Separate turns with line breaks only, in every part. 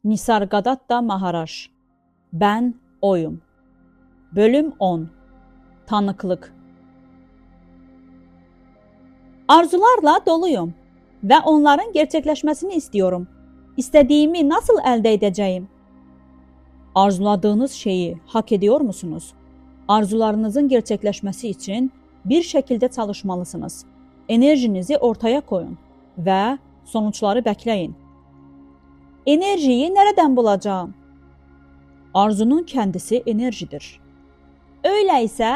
Nisargadatta Maharaj. Ben oyum. Bölüm 10. Tanıklık. Arzularla doluyum ve onların gerçekleşmesini istiyorum. İstediğimi nasıl elde edeceğim? Arzuladığınız şeyi hak ediyor musunuz? Arzularınızın gerçekleşmesi için bir şekilde çalışmalısınız. Enerjinizi ortaya koyun ve sonuçları bekleyin. Enerjiyi nereden bulacağım? Arzunun kendisi enerjidir. Öyleyse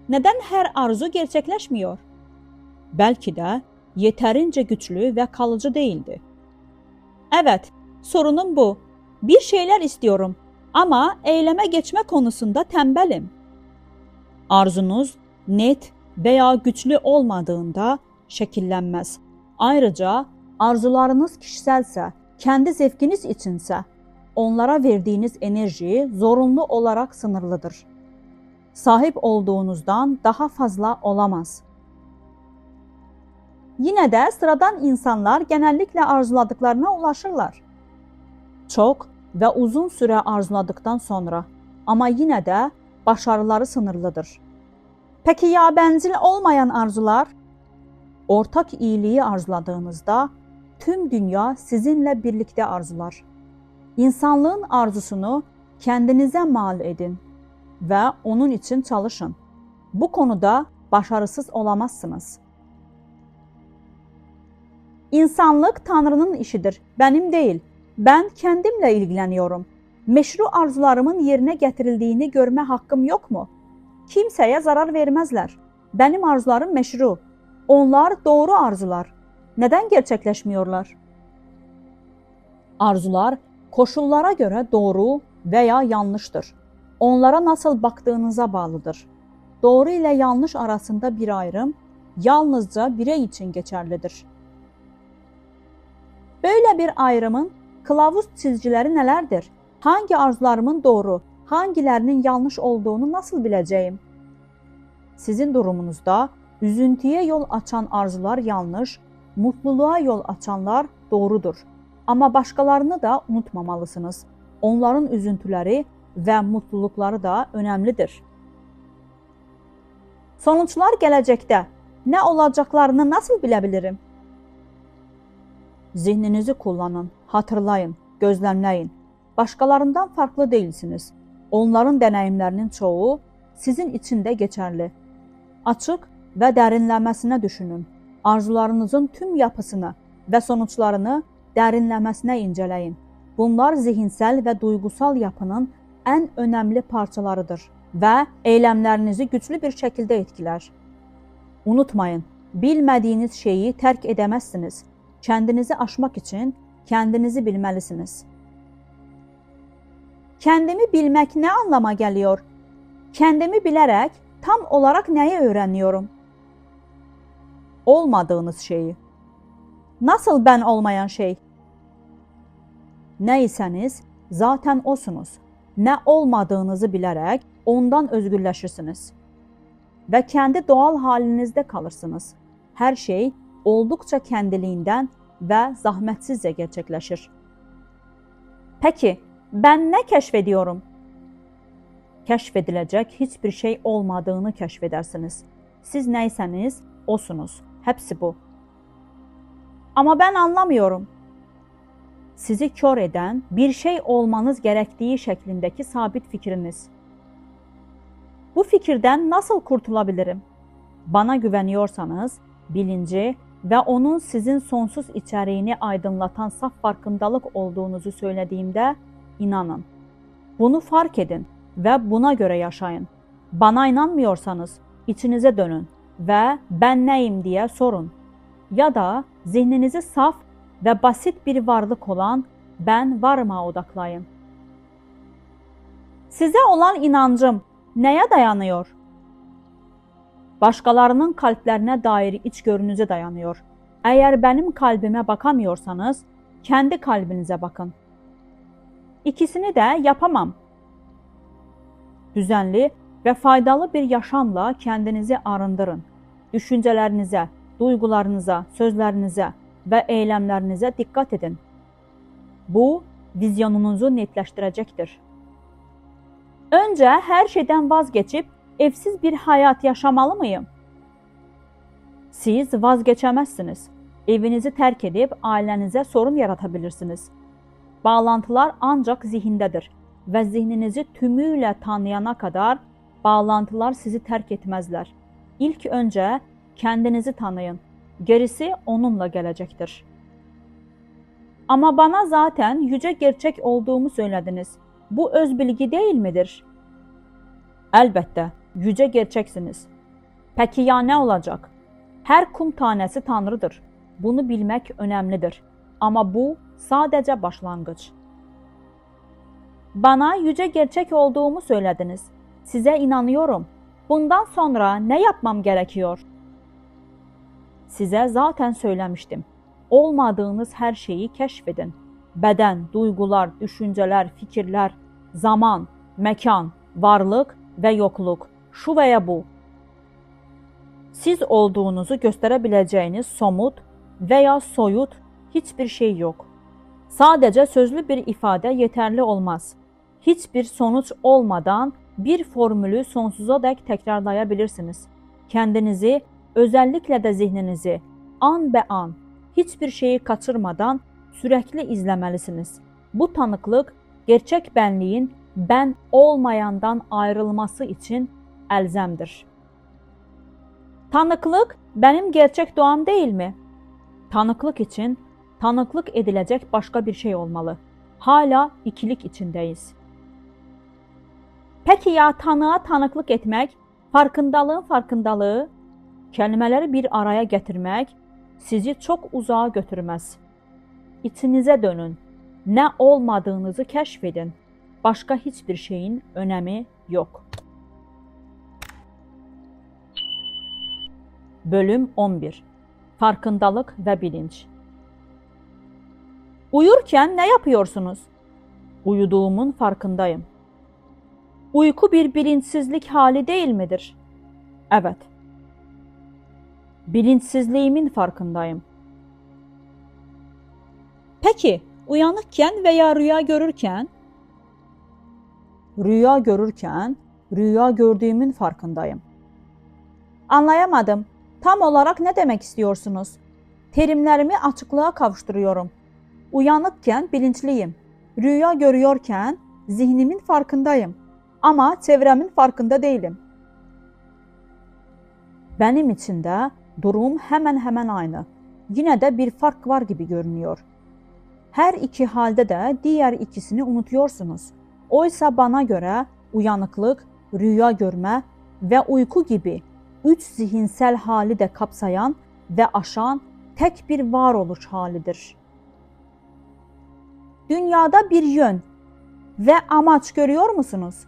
neden her arzu gerçekleşmiyor? Belki de yeterince güçlü ve kalıcı değildi. Evet, sorunum bu. Bir şeyler istiyorum ama eyleme geçme konusunda tembelim. Arzunuz net veya güçlü olmadığında şekillenmez. Ayrıca arzularınız kişiselse, kendi zevkiniz içinse, onlara verdiğiniz enerji zorunlu olarak sınırlıdır. Sahip olduğunuzdan daha fazla olamaz. Yine de sıradan insanlar genellikle arzuladıklarına ulaşırlar. Çok ve uzun süre arzuladıktan sonra ama yine de başarıları sınırlıdır. Peki ya bencil olmayan arzular? Ortak iyiliği arzuladığınızda tüm dünya sizinle birlikte arzular. İnsanlığın arzusunu kendinize mal edin ve onun için çalışın. Bu konuda başarısız olamazsınız. İnsanlık Tanrı'nın işidir, benim değil. Ben kendimle ilgileniyorum. Meşru arzularımın yerine getirildiğini görme hakkım yok mu? Kimseye zarar vermezler. Benim arzularım meşru. Onlar doğru arzular. Neden gerçekleşmiyorlar? Arzular koşullara göre doğru veya yanlıştır. Onlara nasıl baktığınıza bağlıdır. Doğru ile yanlış arasında bir ayrım yalnızca birey için geçerlidir. Böyle bir ayrımın kılavuz çizgileri nelerdir? Hangi arzularımın doğru, hangilerinin yanlış olduğunu nasıl bileceğim? Sizin durumunuzda üzüntüye yol açan arzular yanlış, mutluluğa yol açanlar doğrudur. Ama başkalarını da unutmamalısınız. Onların üzüntüleri ve mutlulukları da önemlidir. Sonuçlar gelecekte ne olacaklarını nasıl bilebilirim? Zihninizi kullanın, hatırlayın, gözlemleyin. Başkalarından farklı değilsiniz. Onların deneyimlərinin çoğu sizin için de geçerli. Açıq və dərinləməsinə düşünün. Arzularınızın tüm yapısını və sonuçlarını dərinləməsinə incələyin. Bunlar zihinsel və duygusal yapının ən önəmli parçalarıdır və eylemlərinizi güçlü bir şəkildə etkiler. Unutmayın, bilmədiyiniz şeyi tərk edəməzsiniz. Kendinizi aşmak için kendinizi bilmelisiniz. Kendimi bilmek ne anlama geliyor? Kendimi bilerek tam olarak neyi öğreniyorum? Olmadığınız şeyi. Nasıl ben olmayan şey? Neyseniz zaten osunuz. Ne olmadığınızı bilerek ondan özgürleşirsiniz. Ve kendi doğal halinizde kalırsınız. Her şey oldukça kendiliğinden ve zahmetsizce gerçekleşir. Peki, ben ne keşfediyorum? Keşfedilecek hiçbir şey olmadığını keşfedersiniz. Siz neyseniz osunuz. Hepsi bu. Ama ben anlamıyorum. Sizi kör eden bir şey olmanız gerektiği şeklindeki sabit fikriniz. Bu fikirden nasıl kurtulabilirim? Bana güveniyorsanız bilinci ve onun sizin sonsuz içeriğini aydınlatan saf farkındalık olduğunuzu söylediğimde inanın. Bunu fark edin ve buna göre yaşayın. Bana inanmıyorsanız içinize dönün ve ben neyim diye sorun. Ya da zihninizi saf ve basit bir varlık olan ben varıma odaklayın. Size olan inancım neye dayanıyor? Başkalarının kalplerine dair içgörünüze dayanıyor. Eğer benim kalbime bakamıyorsanız, kendi kalbinize bakın. İkisini de yapamam. Düzenli ve faydalı bir yaşamla kendinizi arındırın. Düşüncelerinize, duygularınıza, sözlerinize ve eylemlerinize dikkat edin. Bu, vizyonunuzu netləşdirəcəkdir. Öncə hər şeydən vazgeçib evsiz bir həyat yaşamalı mıyım? Siz vazgeçəməzsiniz. Evinizi tərk edib ailənizə sorun yarata bilirsiniz. Bağlantılar ancaq zihindədir və zihninizi tümüylə tanıyana kadar bağlantılar sizi tərk etməzlər. İlk öncə kendinizi tanıyın. Gerisi onunla gələcəkdir. Ama bana zaten yüce gerçek olduğumu söylediniz. Bu öz bilgi değil midir? Əlbəttə, yüce gerçəksiniz. Peki ya ne olacak? Hər kum tanəsi Tanrıdır. Bunu bilmək önəmlidir. Ama bu sadece başlangıç. Bana yüce gerçek olduğumu söylediniz. Size inanıyorum. Bundan sonra ne yapmam gerekiyor? Size zaten söylemiştim. Olmadığınız her şeyi keşfedin. Beden, duygular, düşünceler, fikirler, zaman, mekan, varlık ve yokluk, şu veya bu. Siz olduğunuzu gösterebileceğiniz somut veya soyut hiçbir şey yok. Sadece sözlü bir ifade yeterli olmaz. Hiçbir sonuç olmadan bir formülü sonsuza dek tekrarlayabilirsiniz. Kendinizi, özellikle de zihninizi an be an, hiçbir şeyi kaçırmadan sürekli izlemelisiniz. Bu tanıklık, gerçek benliğin ben olmayandan ayrılması için elzemdir. Tanıklık benim gerçek doğam değil mi? Tanıklık için tanıklık edilecek başka bir şey olmalı. Hala ikilik içindeyiz. Peki ya tanığa tanıklık etmek, farkındalığın farkındalığı, kelimeleri bir araya getirmek sizi çok uzağa götürmez. İçinize dönün. Ne olmadığınızı keşfedin. Başka hiçbir şeyin önemi yok. Bölüm 11. Farkındalık ve bilinç. Uyurken ne yapıyorsunuz? Uyuduğumun farkındayım. Uyku bir bilinçsizlik hali değil midir? Evet. Bilinçsizliğimin farkındayım. Peki, uyanıkken veya rüya görürken? Rüya görürken, rüya gördüğümün farkındayım. Anlayamadım. Tam olarak ne demek istiyorsunuz? Terimlerimi açıklığa kavuşturuyorum. Uyanıkken bilinçliyim. Rüya görüyorken zihnimin farkındayım. Ama çevremin farkında değilim. Benim için de durum hemen hemen aynı. Yine de bir fark var gibi görünüyor. Her iki halde de diğer ikisini unutuyorsunuz. Oysa bana göre uyanıklık, rüya görme ve uyku gibi üç zihinsel hali de kapsayan ve aşan tek bir varoluş halidir. Dünyada bir yön ve amaç görüyor musunuz?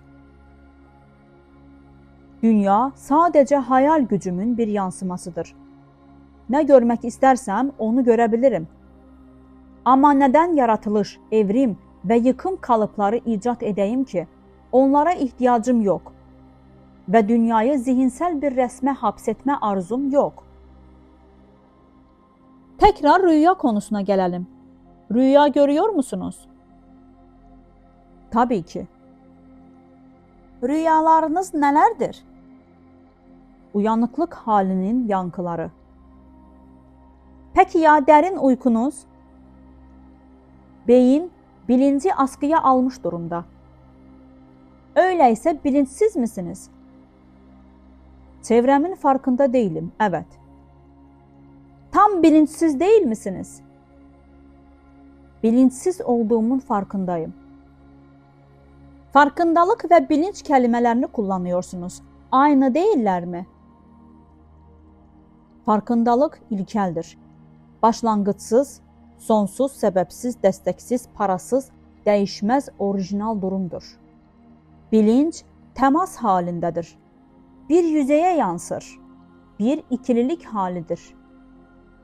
Dünya sadece hayal gücümün bir yansımasıdır. Ne görmek istersem onu görebilirim. Ama neden yaratılış, evrim ve yıkım kalıpları icat edeyim ki? Onlara ihtiyacım yok. Ve dünyayı zihinsel bir resme hapsetme arzum yok. Tekrar rüya konusuna gelelim. Rüya görüyor musunuz? Tabii ki. Rüyalarınız nelerdir? Uyanıklık halinin yankıları. Peki ya derin uykunuz? Beyin bilinci askıya almış durumda. Öyleyse bilinçsiz misiniz? Çevremin farkında değilim, evet. Tam bilinçsiz değil misiniz? Bilinçsiz olduğumun farkındayım. Farkındalık ve bilinç kelimelerini kullanıyorsunuz. Aynı değiller mi? Farkındalık ilkeldir. Başlangıçsız, sonsuz, sebepsiz, desteksiz, parasız, değişmez orijinal durumdur. Bilinç temas halindedir. Bir yüzeye yansır. Bir ikililik halidir.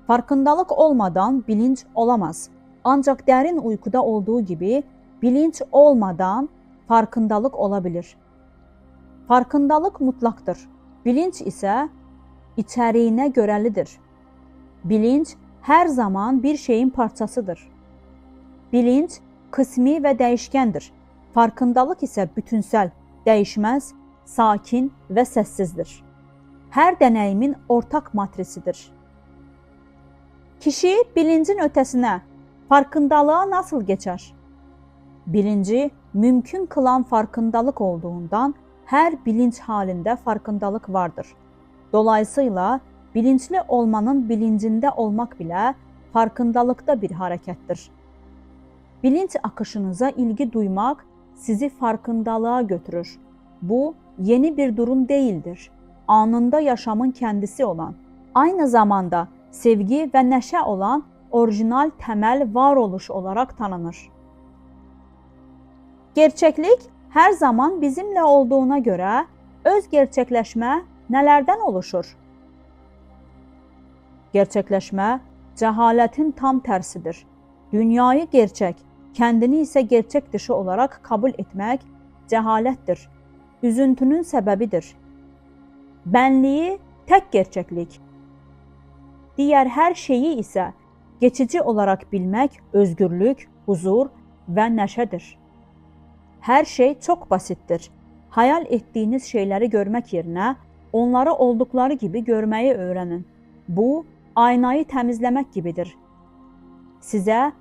Farkındalık olmadan bilinç olamaz. Ancak derin uykuda olduğu gibi bilinç olmadan farkındalık olabilir. Farkındalık mutlaktır. Bilinç ise içeriğine görelidir. Bilinç her zaman bir şeyin parçasıdır. Bilinç qismi və dəyişkəndir. Farkındalıq isə bütünsel, dəyişməz, sakin və səssizdir. Hər dəneyimin ortaq matrisidir. Kişi bilincin ötəsinə, farkındalığa nasıl geçer? Bilinci mümkün kılan farkındalıq olduğundan hər bilinç halində farkındalıq vardır. Dolayısıyla bilinçli olmanın bilincində olmaq bilə farkındalıqda bir hərəkətdir. Bilinç akışınıza ilgi duymaq sizi farkındalığa götürür. Bu yeni bir durum değildir. Anında yaşamın kendisi olan, aynı zamanda sevgi və nəşə olan orijinal təməl varoluş olarak tanınır. Gerçeklik her zaman bizimle olduğuna göre öz gerçekleşme nelerden oluşur? Gerçekleşme cehaletin tam tersidir. Dünyayı gerçek, kendini ise gerçek dışı olarak kabul etmek cehalettir. Üzüntünün sebebidir. Benliği tek gerçeklik. Diğer her şeyi ise geçici olarak bilmek özgürlük, huzur ve neşedir. Her şey çok basittir. Hayal ettiğiniz şeyleri görmek yerine onları oldukları gibi görmeyi öğrenin. Bu, aynayı temizlemek gibidir. Size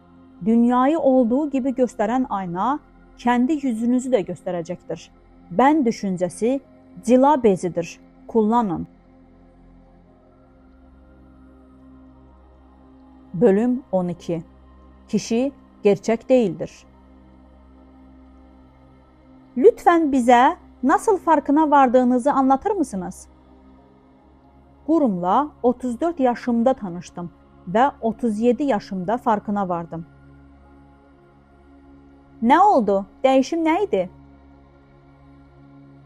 dünyayı olduğu gibi gösteren ayna, kendi yüzünüzü de gösterecektir. Ben düşüncesi cila bezidir. Kullanın. Bölüm 12. Kişi gerçek değildir. Lütfen bize nasıl farkına vardığınızı anlatır mısınız? Qurumla 34 yaşımda tanıştım ve 37 yaşımda farkına vardım. Ne oldu? Değişim neydi?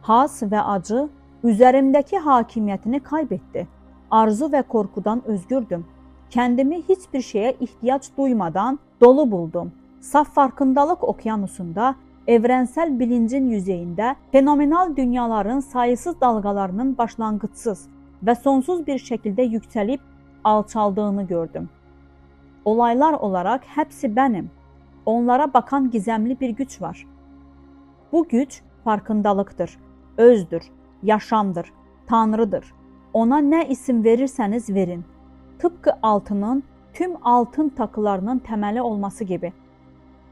Haz ve acı üzerimdeki hakimiyetini kaybetti. Arzu ve korkudan özgürdüm. Kendimi hiçbir şeye ihtiyaç duymadan dolu buldum. Saf farkındalık okyanusunda, evrensel bilincin yüzeyinde fenomenal dünyaların sayısız dalgalarının başlangıçsız ve sonsuz bir şekilde yükselip alçaldığını gördüm. Olaylar olarak hepsi benim. Onlara bakan gizemli bir güç var. Bu güç farkındalıktır, özdür, yaşamdır, tanrıdır. Ona ne isim verirseniz verin. Tıpkı altının tüm altın takılarının temeli olması gibi.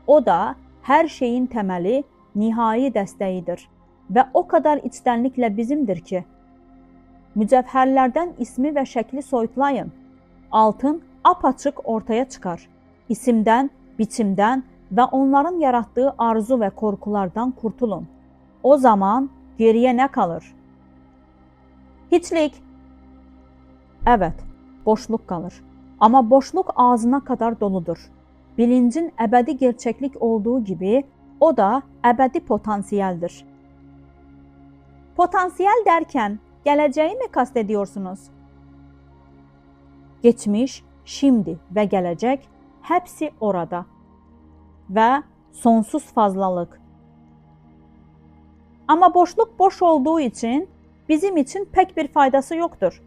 O da her şeyin temeli, nihai desteğidir ve o kadar içtenlikle bizimdir ki. Mücevherlerden ismi ve şekli soyutlayın. Altın apaçık ortaya çıkar. İsimden, biçimden ve onların yarattığı arzu ve korkulardan kurtulun. O zaman geriye ne kalır? Hiçlik. Evet, boşluk kalır. Ama boşluk ağzına kadar doludur. Bilincin ebedi gerçeklik olduğu gibi o da ebedi potansiyeldir. Potansiyel derken geleceği mi kastediyorsunuz? Geçmiş, şimdi ve gelecek hepsi orada. Ve sonsuz fazlalık. Ama boşluk boş olduğu için bizim için pek bir faydası yoktur.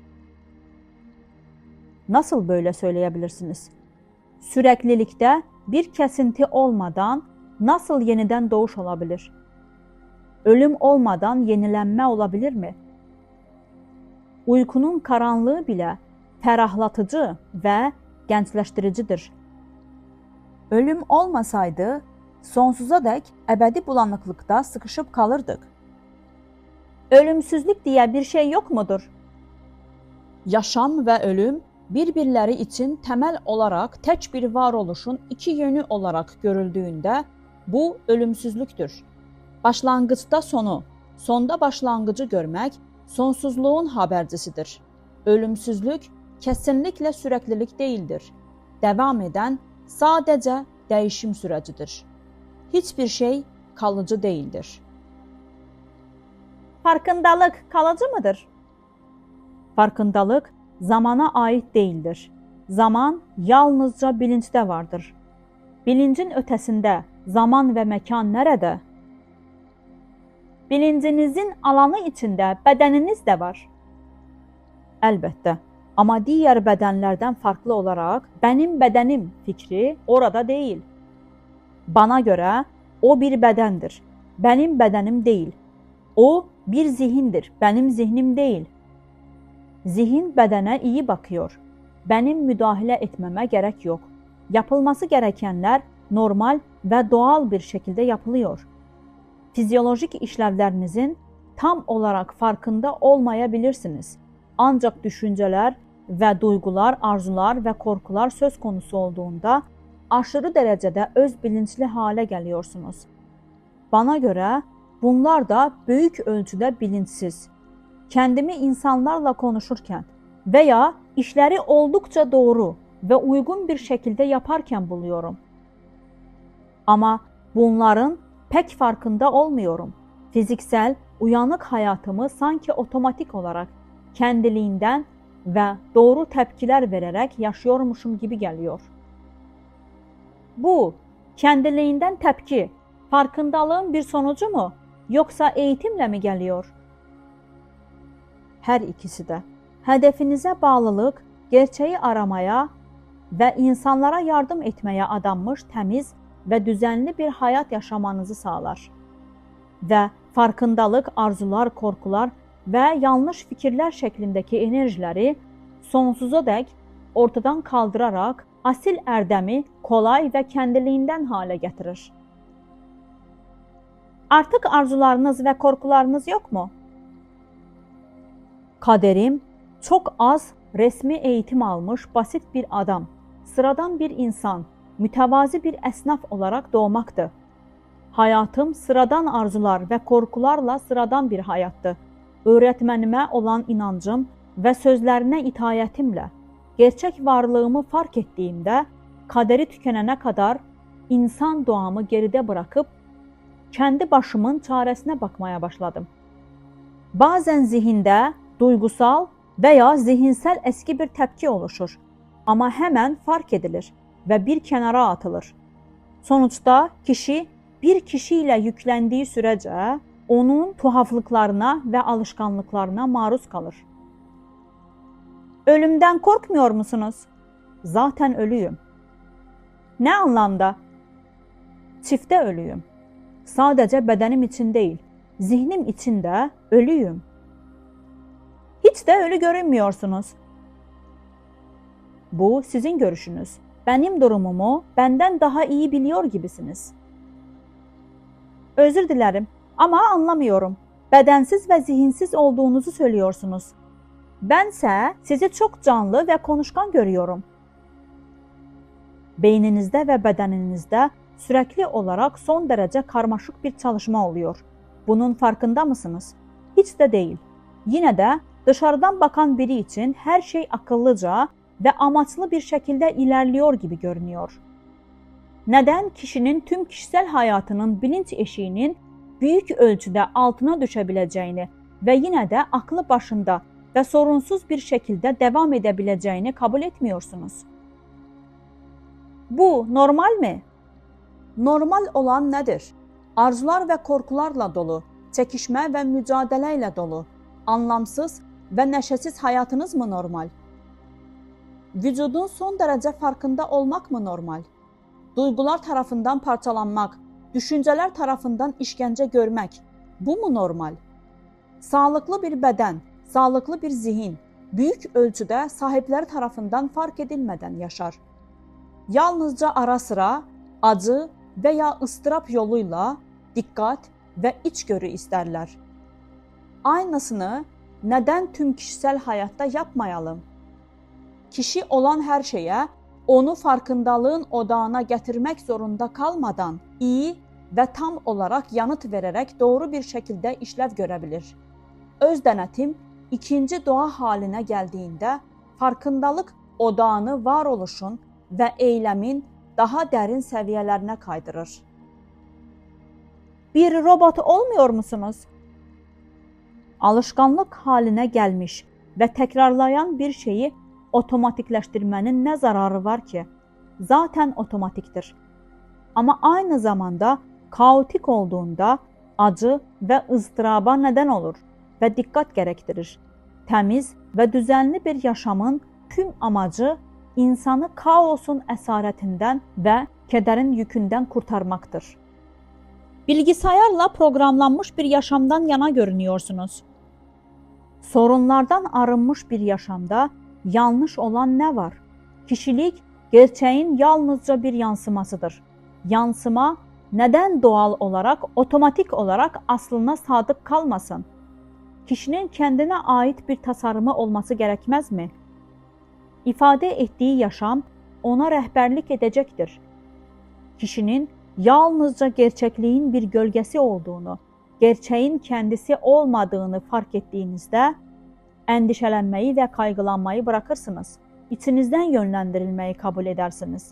Nasıl böyle söyleyebilirsiniz? Süreklilikte bir kesinti olmadan nasıl yeniden doğuş olabilir? Ölüm olmadan yenilenme olabilir mi? Uykunun karanlığı bile ferahlatıcı ve gençleştiricidir. Ölüm olmasaydı sonsuza dek ebedi bulanıklıkta sıkışıp kalırdık. Ölümsüzlük diye bir şey yok mudur? Yaşam ve ölüm birbirleri için temel olarak tek bir varoluşun iki yönü olarak görüldüğünde bu ölümsüzlüktür. Başlangıçta sonu, sonda başlangıcı görmek sonsuzluğun habercisidir. Ölümsüzlük kesinlikle süreklilik değildir. Devam eden sadece değişim sürecidir. Hiçbir şey kalıcı değildir. Farkındalık kalıcı mıdır? Farkındalık zamana ait değildir. Zaman yalnızca bilinçte vardır. Bilincin ötesinde zaman ve mekan nerede? Bilincinizin alanı içinde bedeniniz de var. Elbette. Ama diğer bedenlerden farklı olarak benim bedenim fikri orada değil. Bana göre o bir bedendir. Benim bedenim değil. O bir zihindir. Benim zihnim değil. Zihin bedene iyi bakıyor. Benim müdahale etmeme gerek yok. Yapılması gerekenler normal ve doğal bir şekilde yapılıyor. Fizyolojik işlevlerinizin tam olarak farkında olmayabilirsiniz. Ancak düşünceler ve duygular, arzular ve korkular söz konusu olduğunda aşırı derecede öz bilinçli hale geliyorsunuz. Bana göre bunlar da büyük ölçüde bilinçsiz. Kendimi insanlarla konuşurken veya işleri oldukça doğru ve uygun bir şekilde yaparken buluyorum. Ama bunların pek farkında olmuyorum. Fiziksel, uyanık hayatımı sanki otomatik olarak kendiliğinden ve doğru tepkiler vererek yaşıyormuşum gibi geliyor. Bu kendiliğinden tepki, farkındalığın bir sonucu mu yoksa eğitimle mi geliyor? Her ikisi de. Hedefinize bağlılık, gerçeği aramaya ve insanlara yardım etmeye adanmış temiz ve düzenli bir hayat yaşamanızı sağlar. Ve farkındalık, arzular, korkular ve yanlış fikirler şeklindeki enerjileri sonsuza dek ortadan kaldırarak asil erdemi kolay ve kendiliğinden hale getirir. Artık arzularınız ve korkularınız yok mu? Kaderim çok az resmi eğitim almış basit bir adam, sıradan bir insan, mütevazi bir esnaf olarak doğmaktı. Hayatım sıradan arzular ve korkularla sıradan bir hayattı. Öğretmenime olan inancım ve sözlerine itayetimle gerçek varlığımı fark ettiğimde kaderi tükenene kadar insan doğamı geride bırakıp kendi başımın çaresine bakmaya başladım. Bazen zihinde duygusal veya zihinsel eski bir tepki oluşur ama hemen fark edilir ve bir kenara atılır. Sonuçta kişi bir kişiyle yüklendiği sürece onun tuhaflıklarına ve alışkanlıklarına maruz kalır. Ölümden korkmuyor musunuz? Zaten ölüyüm. Ne anlamda? Çifte ölüyüm. Sadece bedenim için değil, zihnim için de ölüyüm. Hiç de ölü görünmüyorsunuz. Bu sizin görüşünüz. Benim durumumu benden daha iyi biliyor gibisiniz. Özür dilerim ama anlamıyorum. Bedensiz ve zihinsiz olduğunuzu söylüyorsunuz. Bense sizi çok canlı ve konuşkan görüyorum. Beyninizde ve bedeninizde sürekli olarak son derece karmaşık bir çalışma oluyor. Bunun farkında mısınız? Hiç de değil. Yine de dışarıdan bakan biri için her şey akıllıca ve amaçlı bir şekilde ilerliyor gibi görünüyor. Neden kişinin tüm kişisel hayatının bilinç eşiğinin büyük ölçüde altına düşebileceğini ve yine de aklı başında ve sorunsuz bir şekilde devam edebileceğini kabul etmiyorsunuz? Bu normal mi? Normal olan nedir? Arzular ve korkularla dolu, çekişme ve mücadeleyle dolu, anlamsız ve neşesiz hayatınız mı normal? Vücudun son derece farkında olmak mı normal? Duygular tarafından parçalanmak, düşünceler tarafından işkence görmek, bu mu normal? Sağlıklı bir beden, sağlıklı bir zihin, büyük ölçüde sahipleri tarafından fark edilmeden yaşar. Yalnızca ara sıra acı veya ıstırap yoluyla dikkat ve içgörü isterler. Aynısını neden tüm kişisel hayatta yapmayalım? Kişi olan her şeye onu farkındalığın odağına getirmek zorunda kalmadan iyi ve tam olarak yanıt vererek doğru bir şekilde işlev görebilir. Öz denetim ikinci doğa haline geldiğinde farkındalık odağını varoluşun ve eylemin daha derin seviyelerine kaydırır. Bir robot olmuyor musunuz? Alışkanlık haline gelmiş ve tekrarlayan bir şeyi otomatikleştirmenin ne zararı var ki? Zaten otomatiktir. Ama aynı zamanda kaotik olduğunda acı ve ızdıraba neden olur ve dikkat gerektirir. Temiz ve düzenli bir yaşamın tüm amacı insanı kaosun esaretinden ve kederin yükünden kurtarmaktır. Bilgisayarla programlanmış bir yaşamdan yana görünüyorsunuz. Sorunlardan arınmış bir yaşamda yanlış olan ne var? Kişilik gerçeğin yalnızca bir yansımasıdır. Yansıma neden doğal olarak, otomatik olarak aslına sadık kalmasın? Kişinin kendine ait bir tasarımı olması gerekmez mi? İfade ettiği yaşam ona rehberlik edecektir. Kişinin yalnızca gerçekliğin bir gölgesi olduğunu, gerçeğin kendisi olmadığını fark ettiğinizde endişelenmeyi ve kaygılanmayı bırakırsınız. İçinizden yönlendirilmeyi kabul edersiniz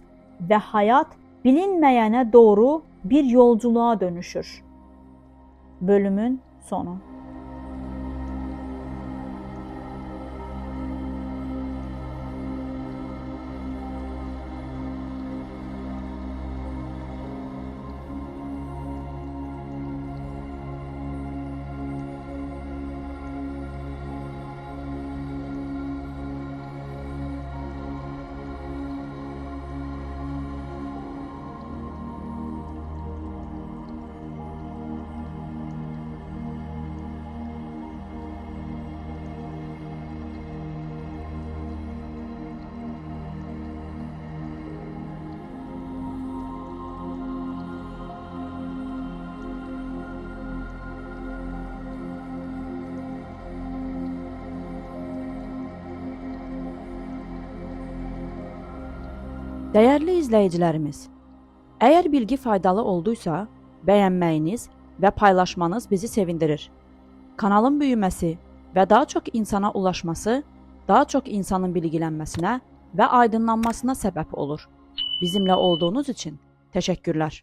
ve hayat bilinmeyene doğru bir yolculuğa dönüşür. Bölümün sonu.
Dəyərli izləyicilərimiz, əgər bilgi faydalı olduysa, bəyənməyiniz və paylaşmanız bizi sevindirir. Kanalın büyüməsi və daha çox insana ulaşması, daha çox insanın bilgilənməsinə və aydınlanmasına səbəb olur. Bizimlə olduğunuz üçün təşəkkürlər.